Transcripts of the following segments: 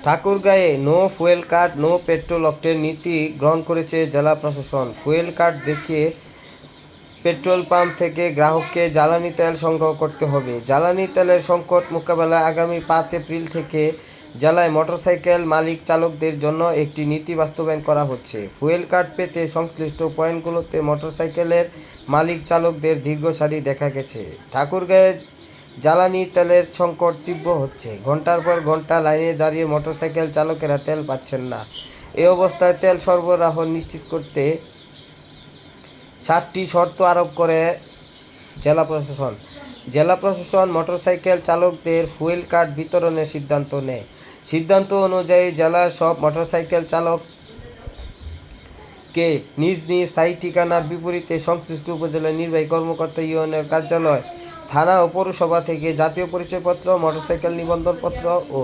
ঠাকুরগাঁয়ে no fuel card no petrol octane নীতি গ্রহণ করেছে জেলা প্রশাসন। ফুয়েল কার্ড দেখিয়ে পেট্রোল পাম্প থেকে গ্রাহককে জ্বালানি তেল সংগ্রহ করতে হবে। জ্বালানি তেলের সংকট মোকাবেলায় আগামী 5 এপ্রিল থেকে জেলায় মোটরসাইকেল মালিক চালকদের জন্য একটি নীতি বাস্তবায়ন করা হচ্ছে। ফুয়েল কার্ড পেতে সংশ্লিষ্ট পয়েন্টগুলোতে মোটরসাইকেলের মালিক চালকদের দীর্ঘ সারি দেখা গেছে। ঠাকুরগাঁয়ে জ্বালানি তেলের সংকট তীব্র হচ্ছে। ঘন্টার পর ঘন্টা লাইনে দাঁড়িয়ে মোটরসাইকেল চালকেরা তেল পাচ্ছেন না। এ অবস্থায় তেল সরবরাহ নিশ্চিত করতে 7টি শর্ত আরোপ করে জেলা প্রশাসন মোটরসাইকেল চালকদের ফুয়েল কার্ড বিতরণের সিদ্ধান্ত নেয়। সিদ্ধান্ত অনুযায়ী জেলার সব মোটরসাইকেল চালককে নিজ নিজ স্থায়ী ঠিকানার বিপরীতে সংশ্লিষ্ট উপজেলা নির্বাহী কর্মকর্তা ইউনিয়নের কার্যালয়, থানা ও পৌরসভা থেকে জাতীয় পরিচয়পত্র, মোটরসাইকেল নিবন্ধনপত্র ও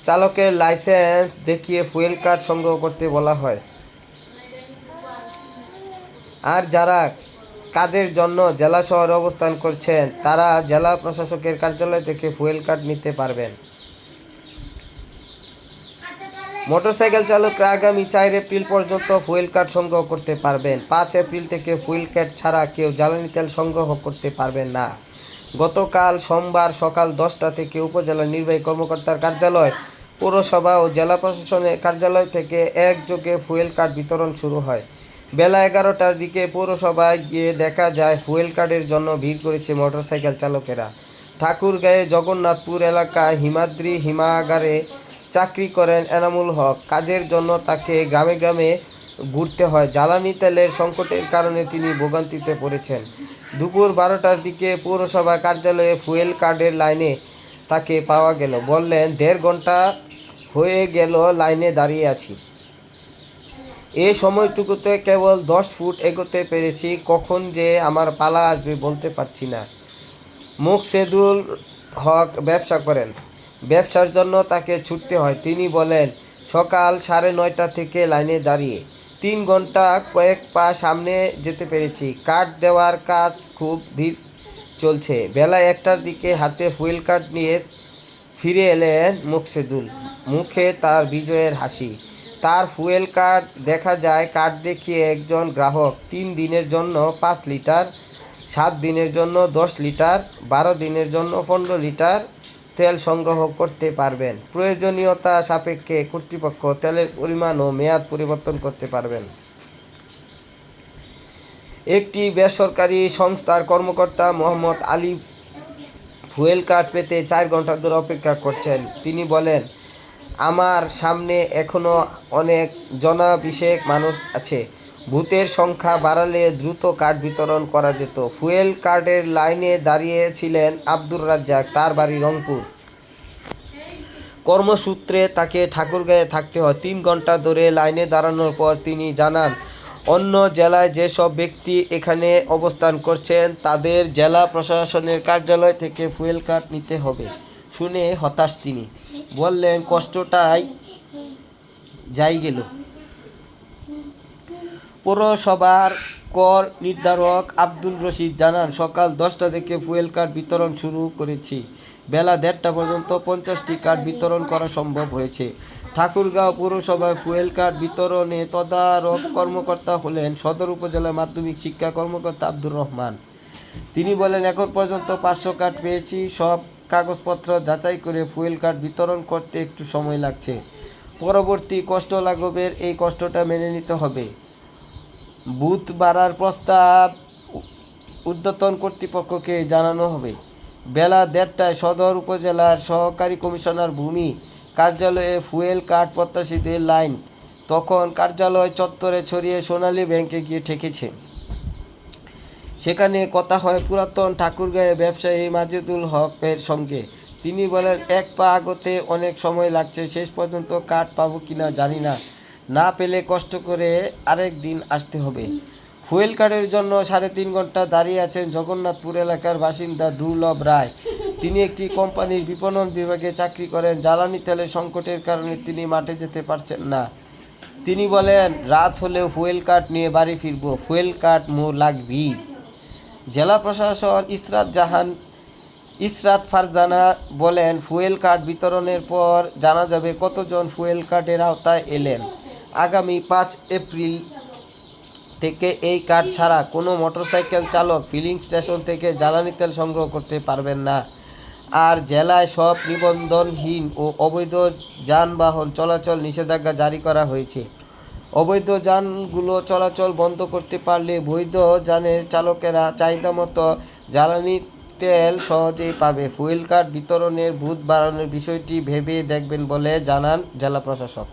চালকের লাইসেন্স দেখিয়ে ফুয়েল কার্ড সংগ্রহ করতে বলা হয়। আর যারা কাজের জন্য জেলা শহরে অবস্থান করছেন তারা জেলা প্রশাসকের কার্যালয় থেকে ফুয়েল কার্ড নিতে পারবেন। মোটরসাইকেল চালকরা আগামী 4 এপ্রিল পর্যন্ত ফুয়েল কার্ড সংগ্রহ করতে পারবেন। 5 এপ্রিল থেকে ফুয়েল কার্ড ছাড়া কেউ জ্বালানি তেল সংগ্রহ করতে পারবেন না। গতকাল সোমবার সকাল 10টা থেকে উপজেলা নির্বাহী কর্মকর্তার কার্যালয়, পৌরসভা ও জেলা প্রশাসনের কার্যালয় থেকে একযোগে ফুয়েল কার্ড বিতরণ শুরু হয়। বেলা 11টার দিকে পৌরসভায় গিয়ে দেখা যায় ফুয়েল কার্ডের জন্য ভিড় করেছে মোটরসাইকেল চালকেরা। ঠাকুরগাঁয়ে জগন্নাথপুর এলাকায় হিমাদ্রি হিমাগারে চাকরি করেন এনামুল হক। কাজের জন্য তাকে গ্রামে গ্রামে ঘুরতে হয়। জ্বালানি তেলের সংকটের কারণে তিনি ভোগান্তিতে পড়েছেন। দুপুর 12টার দিকে পৌরসভা কার্যালয়ে ফুয়েল কার্ডের লাইনে তাকে পাওয়া গেল। বললেন, 1.5 ঘন্টা হয়ে গেল লাইনে দাঁড়িয়ে আছি। এই সময়টুকুতে কেবল 10 ফুট এগোতে পেরেছি। কখন যে আমার পালা আসবে বলতে পারছি না। মুকসেদুল হক ব্যবসা করেন। ব্যবসার জন্য তাকে ছুটতে হয়। তিনি বলেন, সকাল 9:30 থেকে লাইনে দাঁড়িয়ে 3 ঘন্টা কয়েক পা সামনে যেতে পেরেছি। কার্ড দেওয়ার কাজ খুব ধীর চলছে। বেলা 1টার দিকে হাতে ফুয়েল কার্ড নিয়ে ফিরে এলেন মুকসেদুল। মুখে তার বিজয়ের হাসি। তার ফুয়েল কার্ড দেখা যায়। কার্ড দেখিয়ে একজন গ্রাহক 3 দিনের জন্য 5 লিটার, 7 দিনের জন্য 10 লিটার, 12 দিনের জন্য 15 লিটার তেল সংগ্রহ করতে পারবেন। প্রয়োজনীয়তা সাপেক্ষে কর্তৃপক্ষ তেলের পরিমাণ ও মেয়াদ পরিবর্তন করতে পারবেন। একটি বেসরকারি সংস্থার কর্মকর্তা মোহাম্মদ আলী ফুয়েল কার্ড পেতে 4 ঘন্টা ধরে অপেক্ষা করছেন। তিনি বলেন, আমার সামনে এখনও অনেক জনাভিষেক মানুষ আছে। বুথের সংখ্যা বাড়ালে দ্রুত কার্ড বিতরণ করা যেত। ফুয়েল কার্ডের লাইনে দাঁড়িয়েছিলেন আব্দুর রাজ্জাক, তার বাড়ি রংপুর। কর্মসূত্রে তাকে ঠাকুরগাঁয়ে থাকতে হয়। 3 ঘন্টা ধরে লাইনে দাঁড়ানোর পর তিনি জানান, অন্য জেলায় যেসব ব্যক্তি এখানে অবস্থান করছেন তাদের জেলা প্রশাসনের কার্যালয় থেকে ফুয়েল কার্ড নিতে হবে। শুনে হতাশ তিনি। বললেন, কষ্টটাই যাই গেল। পৌরসভার কর নির্ধারক আব্দুল রশিদ জানান, সকাল 10টা থেকে ফুয়েল কার্ড বিতরণ শুরু করেছি। বেলা 1:30 পর্যন্ত 50টি কার্ড বিতরণ করা সম্ভব হয়েছে। ঠাকুরগাঁও পৌরসভায় ফুয়েল কার্ড বিতরণে তদারক কর্মকর্তা হলেন সদর উপজেলা মাধ্যমিক শিক্ষা কর্মকর্তা আব্দুর রহমান। তিনি বলেন, এখন পর্যন্ত 500 কার্ড পেয়েছি। সব কাগজপত্র যাচাই করে ফুয়েল কার্ড বিতরণ করতে একটু সময় লাগছে। পরবর্তী কষ্ট লাঘবের এই কষ্টটা মেনে নিতে হবে। বুথ বাড়ার প্রস্তাব ঊর্ধ্বতন কর্তৃপক্ষকে জানানো হবে। বেলা 1:30টায় সদর উপজেলার সহকারী কমিশনার ভূমি কার্যালয়ে ফুয়েল কার্ড প্রত্যাশীদের লাইন তখন কার্যালয় চত্বরে ছড়িয়ে সোনালী ব্যাংকে গিয়ে ঠেকেছে। সেখানে কথা হয় পুরাতন ঠাকুরগাঁয়ে ব্যবসায়ী মাজেদুল হকের সঙ্গে। তিনি বলেন, 1 পা আগোতে অনেক সময় লাগছে। শেষ পর্যন্ত কার্ড পাবো কিনা জানি না। না পেলে কষ্ট করে আরেক দিন আসতে হবে। ফুয়েল কার্ডের জন্য 3.5 ঘন্টা দাঁড়িয়ে আছেন জগন্নাথপুর এলাকার বাসিন্দা দুর্লভ রায়। তিনি একটি কোম্পানির বিপণন বিভাগে চাকরি করেন। জ্বালানি তেলের সংকটের কারণে তিনি মাঠে যেতে পারছেন না। তিনি বলেন, রাত হলেও ফুয়েল কার্ড নিয়ে বাড়ি ফিরবো। ফুয়েল কার্ড লাগবেই। জেলা প্রশাসক ইসরাত জাহান ইসরাত ফারজানা বলেন, ফুয়েল কার্ড বিতরণের পর জানা যাবে কতজন ফুয়েল কার্ডের আওতায় এলেন। আগামী 5 এপ্রিল থেকে এই কার্ড ছাড়া কোনো মোটরসাইকেল চালক ফিলিং স্টেশন থেকে জ্বালানি তেল সংগ্রহ করতে পারবেন না। আর জেলায় সব নিবন্ধনহীন ও অবৈধ যানবাহন চলাচল নিষেধাজ্ঞা জারি করা হয়েছে। অবৈধ যানগুলো চলাচল বন্ধ করতে পারলে বৈধ যানের চালকেরা চাহিদামতো জ্বালানি তেল সহজেই পাবে। ফুয়েল কার্ড বিতরণের বুথ বাড়ানোর বিষয়টি ভেবে দেখবেন বলে জানান জেলা প্রশাসক।